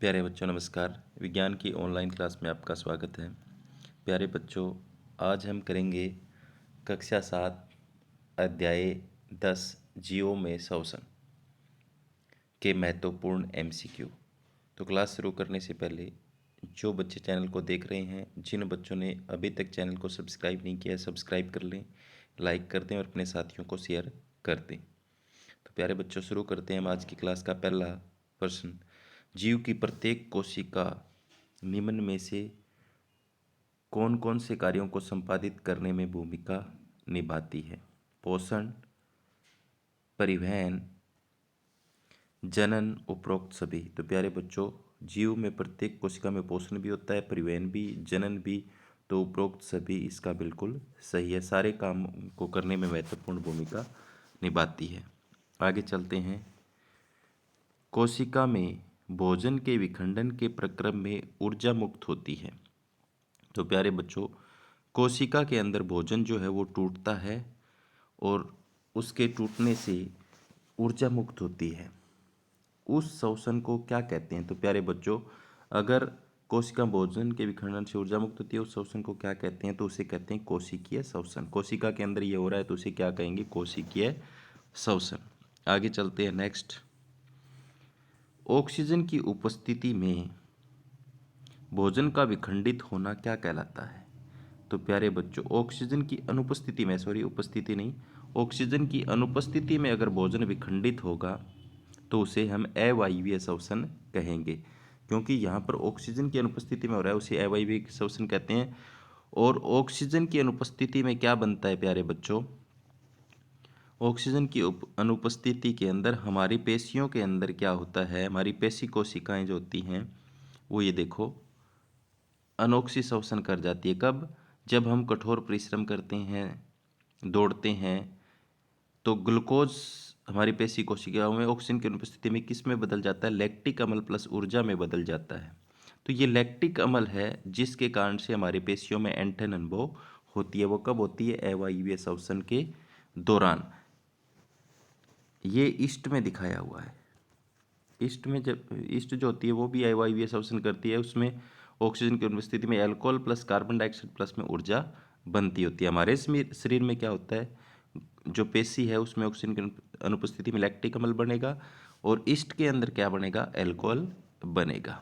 प्यारे बच्चों नमस्कार। विज्ञान की ऑनलाइन क्लास में आपका स्वागत है। प्यारे बच्चों, आज हम करेंगे कक्षा 7 अध्याय 10 जीवों में श्वसन के महत्वपूर्ण एमसीक्यू। तो क्लास शुरू करने से पहले जो बच्चे चैनल को देख रहे हैं, जिन बच्चों ने अभी तक चैनल को सब्सक्राइब नहीं किया है, सब्सक्राइब कर लें, लाइक कर दें और अपने साथियों को शेयर कर दें। तो प्यारे बच्चों, शुरू करते हैं हम आज की क्लास का पहला प्रश्न। जीव की प्रत्येक कोशिका निम्न में से कौन कौन से कार्यों को संपादित करने में भूमिका निभाती है? पोषण, परिवहन, जनन, उपरोक्त सभी। तो प्यारे बच्चों, जीव में प्रत्येक कोशिका में पोषण भी होता है, परिवहन भी, जनन भी। तो उपरोक्त सभी इसका बिल्कुल सही है, सारे काम को करने में महत्वपूर्ण भूमिका निभाती है। आगे चलते हैं। कोशिका में भोजन के विखंडन के प्रक्रम में ऊर्जा मुक्त होती है। तो प्यारे बच्चों, कोशिका के अंदर भोजन जो है वो टूटता है और उसके टूटने से ऊर्जा मुक्त होती है। उस श्वसन को क्या कहते हैं? तो प्यारे बच्चों, अगर कोशिका भोजन के विखंडन से ऊर्जा मुक्त होती है, उस श्वसन को क्या कहते हैं? तो उसे कहते हैं कोशिकीय श्वसन। कोशिका के अंदर ये हो रहा है तो उसे क्या कहेंगे? कोशिकीय श्वसन। आगे चलते हैं नेक्स्ट। ऑक्सीजन की उपस्थिति में भोजन का विखंडित होना क्या कहलाता है? तो प्यारे बच्चों, ऑक्सीजन की अनुपस्थिति में, उपस्थिति नहीं, ऑक्सीजन की अनुपस्थिति में अगर भोजन विखंडित होगा तो उसे हम अवायवीय श्वसन कहेंगे। क्योंकि यहाँ पर ऑक्सीजन की अनुपस्थिति में हो रहा है, उसे अवायवीय श्वसन कहते हैं। और ऑक्सीजन की अनुपस्थिति में क्या बनता है प्यारे बच्चों? ऑक्सीजन की अनुपस्थिति के अंदर हमारी पेशियों के अंदर क्या होता है? हमारी पेशी कोशिकाएं जो होती हैं वो ये देखो अनोक्सी श्वसन कर जाती है। कब? जब हम कठोर परिश्रम करते हैं, दौड़ते हैं, तो ग्लूकोज हमारी पेशी कोशिकाओं में ऑक्सीजन की अनुपस्थिति में किस में बदल जाता है? लैक्टिक अम्ल प्लस ऊर्जा में बदल जाता है। तो ये लैक्टिक अम्ल है जिसके कारण से हमारी पेशियों में ऐंठन अनुभव होती है। वो कब होती है? अवायवीय श्वसन के दौरान। ये ईस्ट में दिखाया हुआ है। ईस्ट में जब ईस्ट जो होती है वो भी अवायवीय श्वसन करती है। उसमें ऑक्सीजन की अनुपस्थिति में alcohol plus carbon dioxide plus में ऊर्जा बनती होती है। हमारे शरीर में क्या होता है? जो पेशी है उसमें ऑक्सीजन की अनुपस्थिति में लैक्टिक अम्ल बनेगा और ईस्ट के अंदर क्या बनेगा? अल्कोहल बनेगा।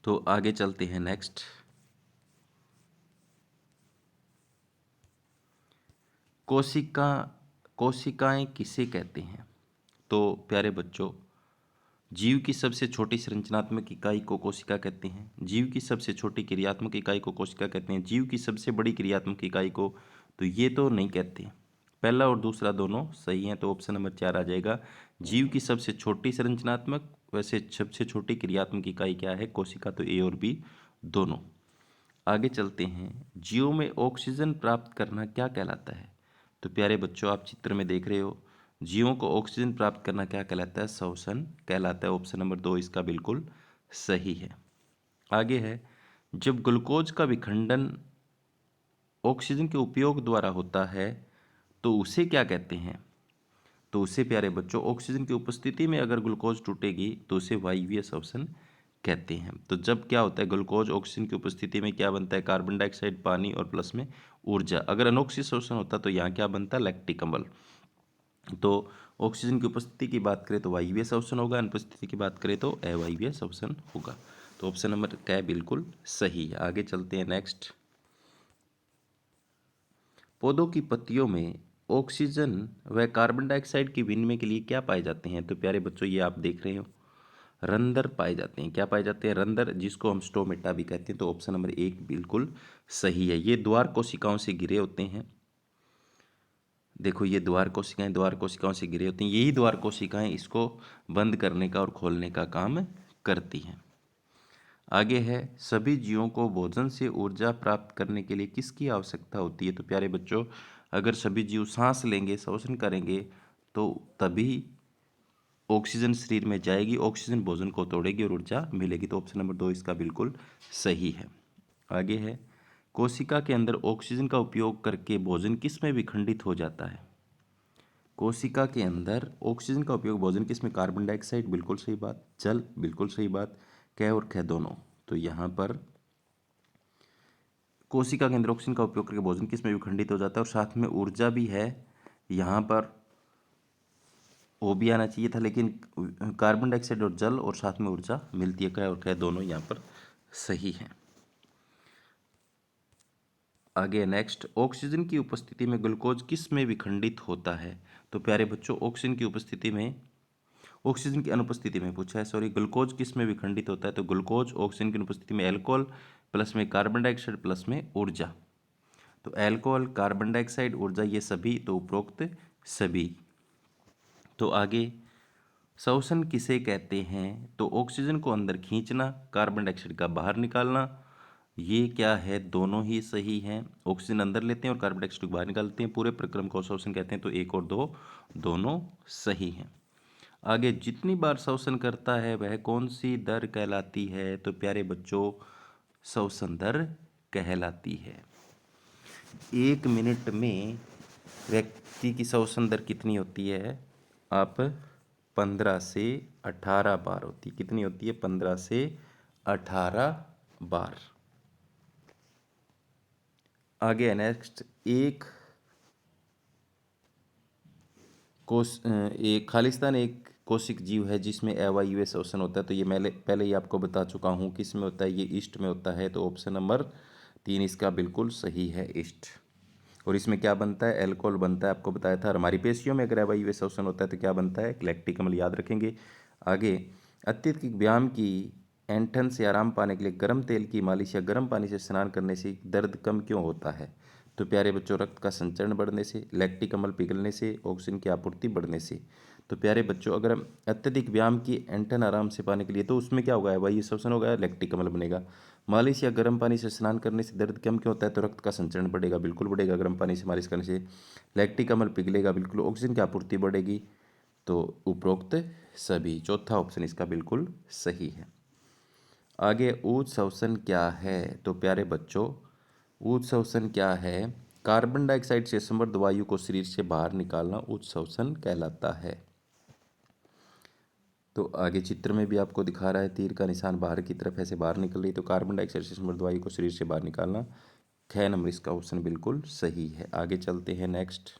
तो आगे चलते हैं नेक्स्ट। कोशिकाएं किसे कहते हैं? तो प्यारे बच्चों, जीव की सबसे छोटी संरचनात्मक इकाई को कोशिका कहते हैं। जीव की सबसे छोटी क्रियात्मक इकाई को कोशिका कहते हैं। जीव की सबसे बड़ी क्रियात्मक इकाई को तो ये तो नहीं कहते। पहला और दूसरा दोनों सही हैं, तो ऑप्शन नंबर 4 आ जाएगा। जीव की सबसे छोटी संरचनात्मक, वैसे सबसे छोटी क्रियात्मक इकाई क्या है? कोशिका। तो ए और बी दोनों। आगे चलते हैं। जीव में ऑक्सीजन प्राप्त करना क्या कहलाता है? तो प्यारे बच्चों, आप चित्र में देख रहे हो, जीवों को ऑक्सीजन प्राप्त करना क्या कहलाता है? श्वसन कहलाता है। ऑप्शन नंबर 2 इसका बिल्कुल सही है। आगे है, जब ग्लूकोज का विखंडन ऑक्सीजन के उपयोग द्वारा होता है तो उसे क्या कहते हैं? तो उसे प्यारे बच्चों, ऑक्सीजन की उपस्थिति में अगर ग्लूकोज टूटेगी तो उसे वायवीय श्वसन कहते हैं। तो जब क्या होता है? ग्लूकोज ऑक्सीजन की उपस्थिति में क्या बनता है? कार्बन डाइऑक्साइड, पानी और प्लस में ऊर्जा। अगर अनोक्सी श्वसन होता तो यहाँ क्या बनता? लैक्टिक अम्ल। तो ऑक्सीजन की उपस्थिति की बात करें तो वायवीय श्वसन होगा, अनुपस्थिति की बात करें तो अवायवीय श्वसन होगा। तो ऑप्शन नंबर क्या है? बिल्कुल सही है। आगे चलते हैं नेक्स्ट। पौधों की पत्तियों में ऑक्सीजन व कार्बन डाइऑक्साइड के विनिमय के लिए क्या पाए जाते हैं? तो प्यारे बच्चों, ये आप देख रहे हो, रंध्र पाए जाते हैं। क्या पाए जाते हैं? रंध्र, जिसको हम स्टोमेटा भी कहते हैं। तो ऑप्शन नंबर 1 बिल्कुल सही है। ये द्वार कोशिकाओं से घिरे होते हैं। देखो, ये द्वार कोशिकाओं से घिरे होते हैं। यही द्वार कोशिकाएं इसको बंद करने का और खोलने का काम करती हैं। आगे है, सभी जीवों को भोजन से ऊर्जा प्राप्त करने के लिए किसकी आवश्यकता होती है? तो प्यारे बच्चों, अगर सभी जीव सांस लेंगे, श्वसन करेंगे, तो तभी ऑक्सीजन शरीर में जाएगी, ऑक्सीजन भोजन को तोड़ेगी और ऊर्जा मिलेगी। तो ऑप्शन नंबर 2 इसका बिल्कुल सही है। आगे है, कोशिका के अंदर ऑक्सीजन का उपयोग करके भोजन किस में विखंडित हो जाता है? कोशिका के अंदर ऑक्सीजन का उपयोग भोजन किस में? कार्बन डाइऑक्साइड, बिल्कुल सही बात। जल, बिल्कुल सही बात। क और ख दोनों। तो यहाँ पर कोशिका के अंदर ऑक्सीजन का उपयोग करके भोजन किस में विखंडित हो जाता है, और साथ में ऊर्जा भी है। यहाँ पर वो भी आना चाहिए था, लेकिन कार्बन डाइऑक्साइड और जल और साथ में ऊर्जा मिलती है। क और ख दोनों यहाँ पर सही है। आगे नेक्स्ट, ऑक्सीजन की उपस्थिति में ग्लूकोज किस में विखंडित होता है? तो प्यारे बच्चों, ऑक्सीजन की उपस्थिति में, ऑक्सीजन की अनुपस्थिति में पूछा है, सॉरी, ग्लूकोज किस में विखंडित होता है? तो ग्लूकोज ऑक्सीजन की अनुपस्थिति में एल्कोहल प्लस में कार्बन डाइऑक्साइड प्लस में ऊर्जा। तो एल्कोहल, कार्बन डाइऑक्साइड, ऊर्जा, ये सभी, तो उपरोक्त सभी। तो आगे, श्वसन किसे कहते हैं? तो ऑक्सीजन को अंदर खींचना, कार्बन डाइऑक्साइड का बाहर निकालना। ये क्या है? दोनों ही सही हैं। ऑक्सीजन अंदर लेते हैं और कार्बन डाइऑक्साइड को बाहर निकालते हैं, पूरे प्रक्रम को श्वसन कहते हैं। तो 1 और 2 दोनों सही हैं। आगे, जितनी बार श्वसन करता है वह कौन सी दर कहलाती है? तो प्यारे बच्चों, श्वसन दर कहलाती है। 1 मिनट में व्यक्ति की श्वसन दर कितनी होती है? आप 15 से 18 बार होती है। कितनी होती है? 15 से 18 बार। आगे है नेक्स्ट, एक खालिस्तान एक कोशिक जीव है जिसमें अवायवीय श्वसन होता है। तो ये मैं पहले ही आपको बता चुका हूँ किस में होता है, ये ईस्ट में होता है। तो ऑप्शन नंबर 3 इसका बिल्कुल सही है, ईस्ट। और इसमें क्या बनता है? एल्कोहल बनता है, आपको बताया था। हमारी पेशियों में अगर अवायवीय श्वसन होता है तो क्या बनता है? लैक्टिक अम्ल, याद रखेंगे। आगे, अत्यधिक व्यायाम की ऐंठन से आराम पाने के लिए गर्म तेल की मालिश या गर्म पानी से स्नान करने से दर्द कम क्यों होता है? तो प्यारे बच्चों, रक्त का संचरण बढ़ने से, लैक्टिक अम्ल पिघलने से, ऑक्सीजन की आपूर्ति बढ़ने से। तो प्यारे बच्चों, अगर हम अत्यधिक व्यायाम की ऐंठन आराम से पाने के लिए, तो उसमें क्या होगा? वही श्वसन होगा, लैक्टिक अम्ल बनेगा। मालिश या गर्म पानी से स्नान करने से दर्द कम क्यों होता है? तो रक्त का संचरण बढ़ेगा, बिल्कुल बढ़ेगा। गर्म पानी से मालिश करने से लैक्टिक अम्ल पिघलेगा, बिल्कुल। ऑक्सीजन की आपूर्ति बढ़ेगी। तो उपरोक्त सभी, चौथा ऑप्शन इसका बिल्कुल सही है। आगे, ऊर्ज श्वसन क्या है? तो प्यारे बच्चों, ऊर्ज श्वसन क्या है? कार्बन डाइऑक्साइड से समृद्ध वायु को शरीर से बाहर निकालना ऊर्ज श्वसन कहलाता है। तो आगे चित्र में भी आपको दिखा रहा है, तीर का निशान बाहर की तरफ ऐसे बाहर निकल रही। तो कार्बन डाइऑक्साइड से समृद्ध वायु को शरीर से बाहर निकालना, ख नंबर इसका ऑप्शन बिल्कुल सही है। आगे चलते हैं नेक्स्ट,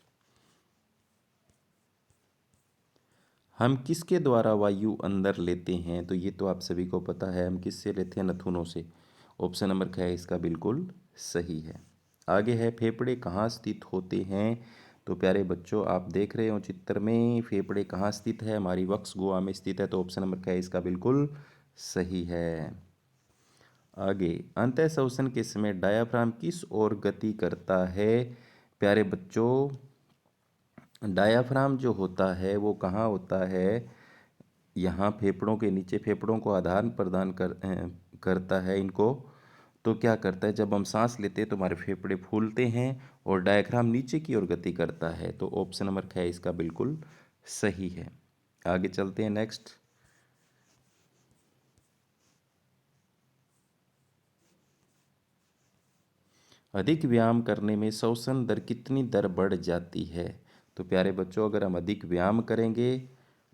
हम किसके द्वारा वायु अंदर लेते हैं? तो ये तो आप सभी को पता है, हम किससे लेते हैं? नथुनों से। ऑप्शन नंबर ख इसका बिल्कुल सही है। आगे है, फेफड़े कहाँ स्थित होते हैं? तो प्यारे बच्चों, आप देख रहे हो चित्र में, फेफड़े कहाँ स्थित है? हमारी वक्ष गुहा में स्थित है। तो ऑप्शन नंबर ख इसका बिल्कुल सही है। आगे, अंतः श्वसन के समय डायाफ्राम किस ओर गति करता है? प्यारे बच्चों, डायाफ्राम जो होता है वो कहाँ होता है? यहाँ फेफड़ों के नीचे, फेफड़ों को आधार प्रदान करता है इनको। तो क्या करता है, जब हम सांस लेते हैं तो हमारे फेफड़े फूलते हैं और डायफ्राम नीचे की ओर गति करता है। तो ऑप्शन नंबर ख इसका बिल्कुल सही है। आगे चलते हैं नेक्स्ट, अधिक व्यायाम करने में श्वसन दर कितनी दर बढ़ जाती है? तो प्यारे बच्चों, अगर हम अधिक व्यायाम करेंगे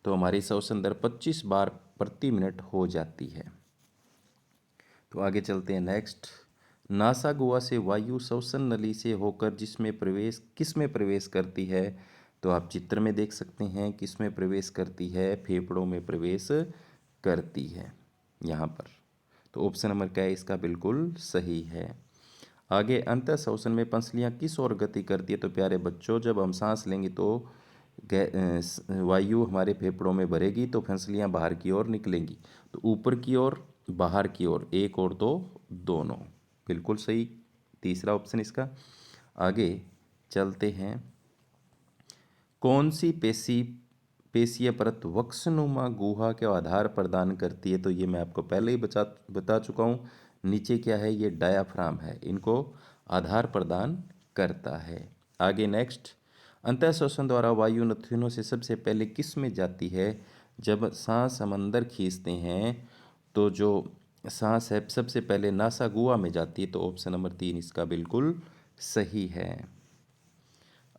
तो हमारी श्वसन दर 25 बार प्रति मिनट हो जाती है। तो आगे चलते हैं नेक्स्ट, नासा गुहा से वायु श्वसन नली से होकर किस में प्रवेश करती है? तो आप चित्र में देख सकते हैं किस में प्रवेश करती है? फेफड़ों में प्रवेश करती है यहाँ पर। तो ऑप्शन नंबर क्या है इसका बिल्कुल सही है। आगे, अंतः श्वसन में पंसलियाँ किस ओर गति करती है? तो प्यारे बच्चों, जब हम सांस लेंगे तो वायु हमारे फेफड़ों में भरेगी तो पंसलियाँ बाहर की ओर निकलेंगी। तो ऊपर की ओर, बाहर की ओर, 1 और 2 दोनों, बिल्कुल सही, तीसरा ऑप्शन इसका। आगे चलते हैं, कौन सी पेशीय परत वक्सनुमा गुहा के आधार प्रदान करती है? तो ये मैं आपको पहले ही बता चुका हूँ। नीचे क्या है? ये डायाफ्राम है, इनको आधार प्रदान करता है। आगे नेक्स्ट, अंतः श्वसन द्वारा वायु नथुनों से सबसे पहले किस में जाती है? जब सांस हम अंदर खींचते हैं तो जो सांस है सबसे पहले नासा गुहा में जाती है। तो ऑप्शन नंबर 3 इसका बिल्कुल सही है।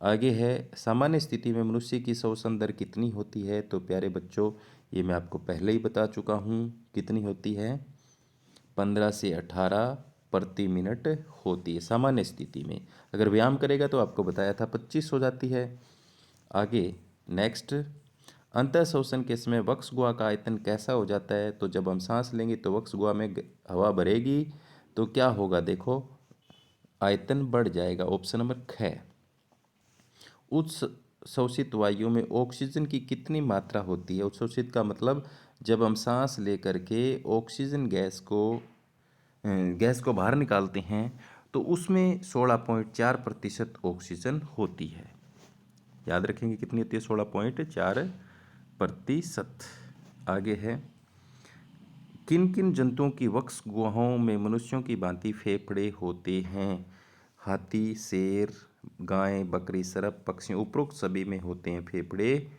आगे है सामान्य स्थिति में मनुष्य की श्वसन दर कितनी होती है। तो प्यारे बच्चों, ये मैं आपको पहले ही बता चुका हूँ कितनी होती है, 15 से 18 प्रति मिनट होती है सामान्य स्थिति में। अगर व्यायाम करेगा तो आपको बताया था 25 हो जाती है। आगे नेक्स्ट, अंतः श्वसन के समय वक्ष गुहा का आयतन कैसा हो जाता है। तो जब हम सांस लेंगे तो वक्ष गुहा में हवा भरेगी तो क्या होगा, देखो आयतन बढ़ जाएगा। ऑप्शन नंबर ख। उच्च शोषित वायु में ऑक्सीजन की कितनी मात्रा होती है। उच्छोषित का मतलब जब हम सांस लेकर के ऑक्सीजन गैस को बाहर निकालते हैं तो उसमें 16.4% ऑक्सीजन होती है। याद रखेंगे कितनी होती है, 16.4%। आगे है, किन किन जंतुओं की वक्ष गुहाओं में मनुष्यों की भांति फेफड़े होते हैं। हाथी, शेर, गाय, बकरी, सर्प, पक्षी, उपरोक्त सभी में होते हैं फेफड़े।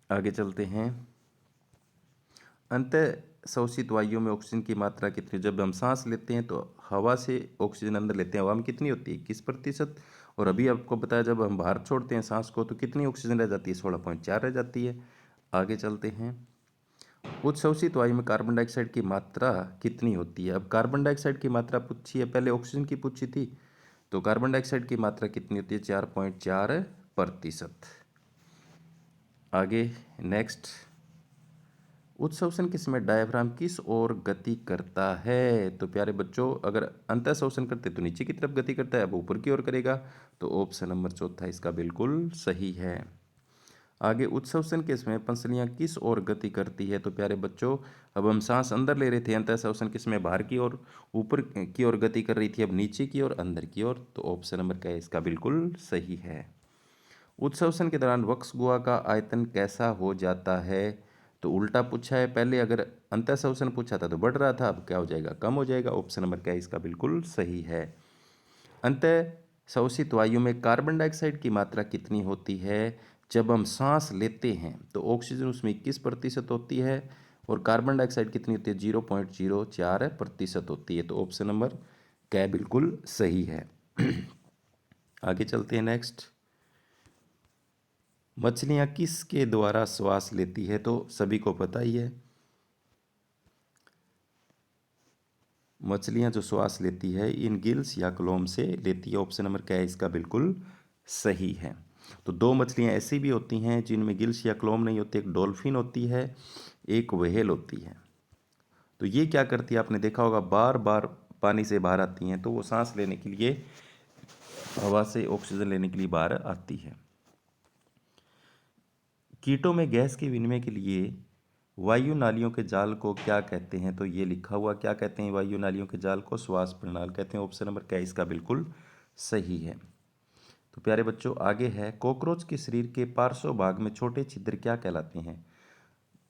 आगे चलते हैं, अंतः शोषित वायु में ऑक्सीजन की मात्रा कितनी। जब हम सांस लेते हैं तो हवा से ऑक्सीजन अंदर लेते हैं, हवा में कितनी होती है, 21%। और अभी आपको बताया जब हम बाहर छोड़ते हैं सांस को तो कितनी ऑक्सीजन रह जाती है, 16.4 रह जाती है। आगे चलते हैं, उच्छोषित वायु में कार्बन डाइऑक्साइड की मात्रा कितनी होती है। अब कार्बन डाइऑक्साइड की मात्रा पूछी है, पहले ऑक्सीजन की पूछी थी। तो कार्बन डाइऑक्साइड की मात्रा कितनी होती है, 4.4%। आगे नेक्स्ट, उच्छ्वसन के समय डायफ्राम किस ओर गति करता है। तो प्यारे बच्चों, अगर अंतः श्वसन करते तो नीचे की तरफ गति करता है, अब ऊपर की ओर करेगा। तो ऑप्शन नंबर चौथा इसका बिल्कुल सही है। आगे, उच्छ्वसन के समय पंसलियाँ किस ओर गति करती है। तो प्यारे बच्चों, अब हम सांस अंदर ले रहे थे, अंतः श्वसन के समय बाहर की ओर, ऊपर की ओर गति कर रही थी, अब नीचे की ओर, अंदर की ओर। तो ऑप्शन नंबर क्या है, इसका बिल्कुल सही है। उच्छ्वसन के दौरान वक्ष गुहा का आयतन कैसा हो जाता है। तो उल्टा पूछा है, पहले अगर अंतः श्वसन पूछा था तो बढ़ रहा था, अब क्या हो जाएगा, कम हो जाएगा। ऑप्शन नंबर क्या है, इसका बिल्कुल सही है। अंतः शोषित वायु में कार्बन डाइऑक्साइड की मात्रा कितनी होती है। जब हम सांस लेते हैं तो ऑक्सीजन उसमें 21% होती है और कार्बन डाइऑक्साइड कितनी होती है, 0.04% होती है। तो ऑप्शन नंबर क्या बिल्कुल सही है। आगे चलते हैं नेक्स्ट, मछलियाँ किसके द्वारा श्वास लेती है। तो सभी को पता ही है, मछलियाँ जो श्वास लेती है इन गिल्स या क्लोम से लेती है। ऑप्शन नंबर क्या है, इसका बिल्कुल सही है। तो दो मछलियाँ ऐसी भी होती हैं जिनमें गिल्स या क्लोम नहीं होते, एक डॉल्फिन होती है, एक व्हेल होती है। तो ये क्या करती है, आपने देखा होगा, बार बार पानी से बाहर आती हैं, तो वो सांस लेने के लिए, हवा से ऑक्सीजन लेने के लिए बाहर आती है। कीटों में गैस के विनिमय के लिए वायु नालियों के जाल को क्या कहते हैं। तो ये लिखा हुआ, क्या कहते हैं वायु नालियों के जाल को, श्वास प्रणाल कहते हैं। ऑप्शन नंबर क्या है, इसका बिल्कुल सही है। तो प्यारे बच्चों, आगे है, कॉकरोच के शरीर के पार्श्व भाग में छोटे छिद्र क्या कहलाते हैं।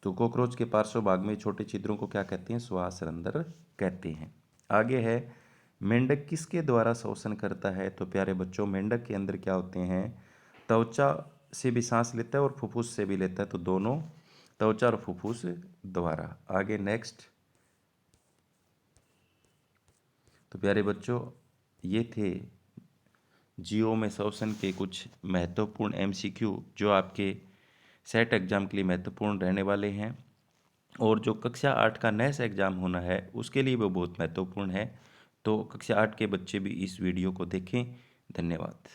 तो कॉकरोच के पार्श्व भाग में छोटे छिद्रों को क्या कहते हैं, श्वास रंध्र कहते हैं। आगे है, मेंढक किसके द्वारा श्वसन करता है। तो प्यारे बच्चों, मेंढक के अंदर क्या होते हैं, त्वचा से भी सांस लेता है और फुफ्फुस से भी लेता है, तो दोनों त्वचा और फुफ्फुस द्वारा। आगे नेक्स्ट, तो प्यारे बच्चों, ये थे जियो में श्वसन के कुछ महत्वपूर्ण एमसीक्यू जो आपके सेट एग्जाम के लिए महत्वपूर्ण रहने वाले हैं, और जो कक्षा 8 का नेक्स्ट एग्ज़ाम होना है उसके लिए वो बहुत महत्वपूर्ण है। तो कक्षा 8 के बच्चे भी इस वीडियो को देखें। धन्यवाद।